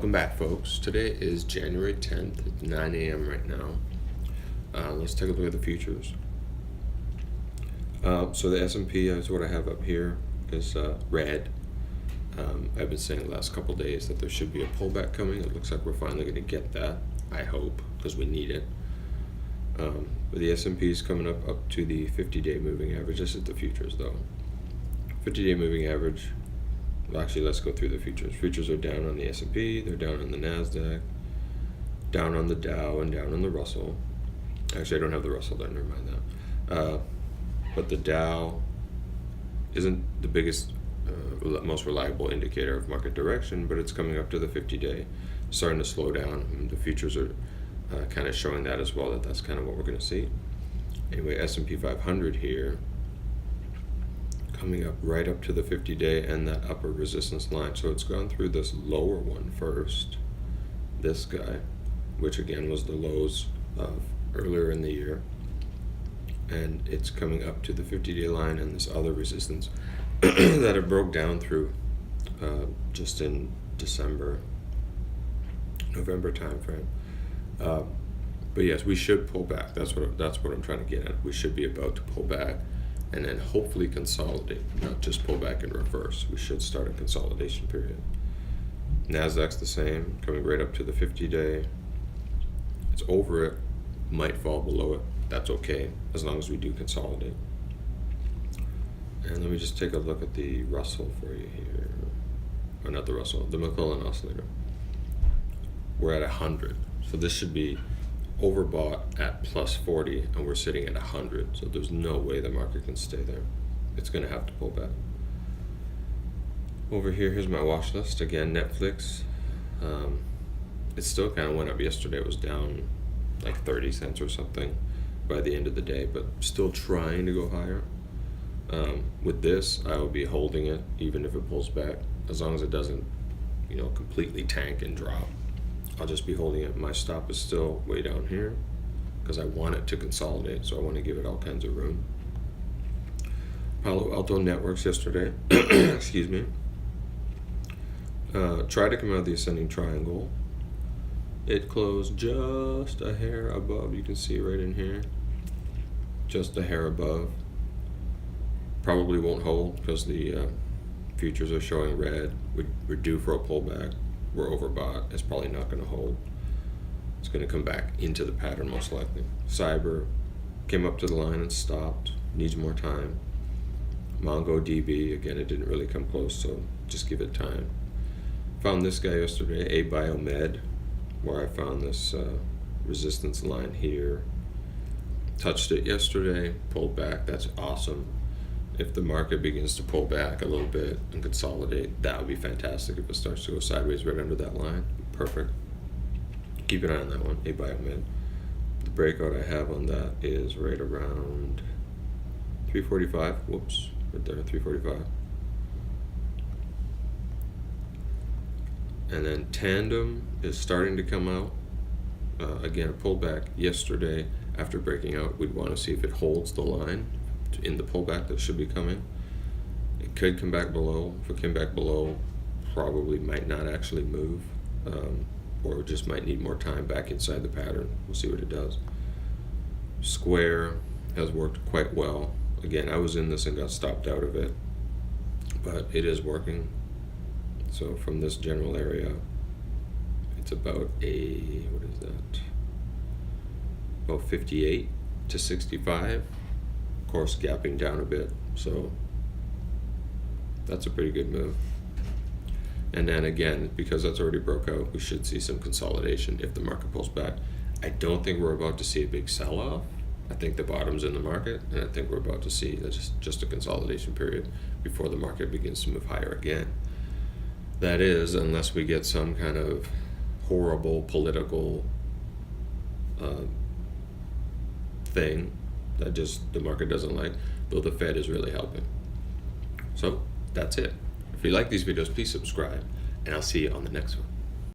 Welcome back, folks. Today is January 10th. It's 9 a.m. right now. Let's take a look at the futures. So the S&P is what I have up here is red. I've been saying the last couple days that there should be a pullback coming. It looks like we're finally going to get that, I hope, because we need it. But the S&P is coming up to the 50-day moving average. This is the futures, though. 50-day moving average. Well, actually, let's go through the futures. Futures are down on the S&P, they're down on the NASDAQ, down on the Dow, and down on the Russell. Actually, I don't have the Russell there, never mind that. But the Dow isn't the biggest, most reliable indicator of market direction, but it's coming up to the 50-day, starting to slow down. And the futures are kind of showing that as well, that that's kind of what we're going to see. Anyway, S&P 500 here, coming up right up to the 50-day and that upper resistance line. So it's gone through this lower one first, this guy, which again was the lows of earlier in the year. And it's coming up to the 50-day line and this other resistance that it broke down through just in November timeframe. But yes, we should pull back. That's what I'm trying to get at. We should be about to pull back and then hopefully consolidate, not just pull back and reverse. We should start a consolidation period. NASDAQ's the same, coming right up to the 50-day. It's over it, might fall below it. That's okay, as long as we do consolidate. And let me just take a look at the Russell for you here. Or not the Russell, the McClellan Oscillator. We're at 100, so this should be overbought at plus 40, and we're sitting at 100, so there's no way the market can stay there. It's going to have to pull back. Over here, here's my watch list. Again, Netflix. It still kind of went up yesterday. It was down like 30 cents or something by the end of the day, but still trying to go higher. With this, I will be holding it even if it pulls back, as long as it doesn't, completely tank and drop. I'll just be holding it. My stop is still way down here because I want it to consolidate, so I want to give it all kinds of room. Palo Alto Networks yesterday, excuse me, tried to come out of the ascending triangle. It closed just a hair above. You can see right in here, just a hair above. Probably won't hold because the futures are showing red. We're due for a pullback. We're overbought. It's probably not going to hold. It's going to come back into the pattern most likely. Cyber came up to the line and stopped. Needs more time. MongoDB, again, it didn't really come close, so just give it time. Found this guy yesterday, ABioMed, where I found this resistance line here. Touched it yesterday, pulled back. That's awesome. If the market begins to pull back a little bit and consolidate, that would be fantastic. If it starts to go sideways right under that line, perfect. Keep an eye on that one, ABioMed. The breakout I have on that is right around 345. Whoops, right there, 345. And then Tandem is starting to come out. Again, a pullback yesterday after breaking out. We'd want to see if it holds the line in the pullback that should be coming. It could come back below. If it came back below, probably might not actually move, or just might need more time back inside the pattern. We'll see what it does. Square has worked quite well. Again, I was in this and got stopped out of it, but it is working. So from this general area, it's about what is that? About 58 to 65. Of course, gapping down a bit, so that's a pretty good move. And then again, because that's already broke out, we should see some consolidation if the market pulls back. I don't think we're about to see a big sell-off. I think the bottom's in the market, and I think we're about to see just a consolidation period before the market begins to move higher again. That is, unless we get some kind of horrible political thing that just the market doesn't like, though the Fed is really helping. So that's it. If you like these videos, please subscribe, and I'll see you on the next one.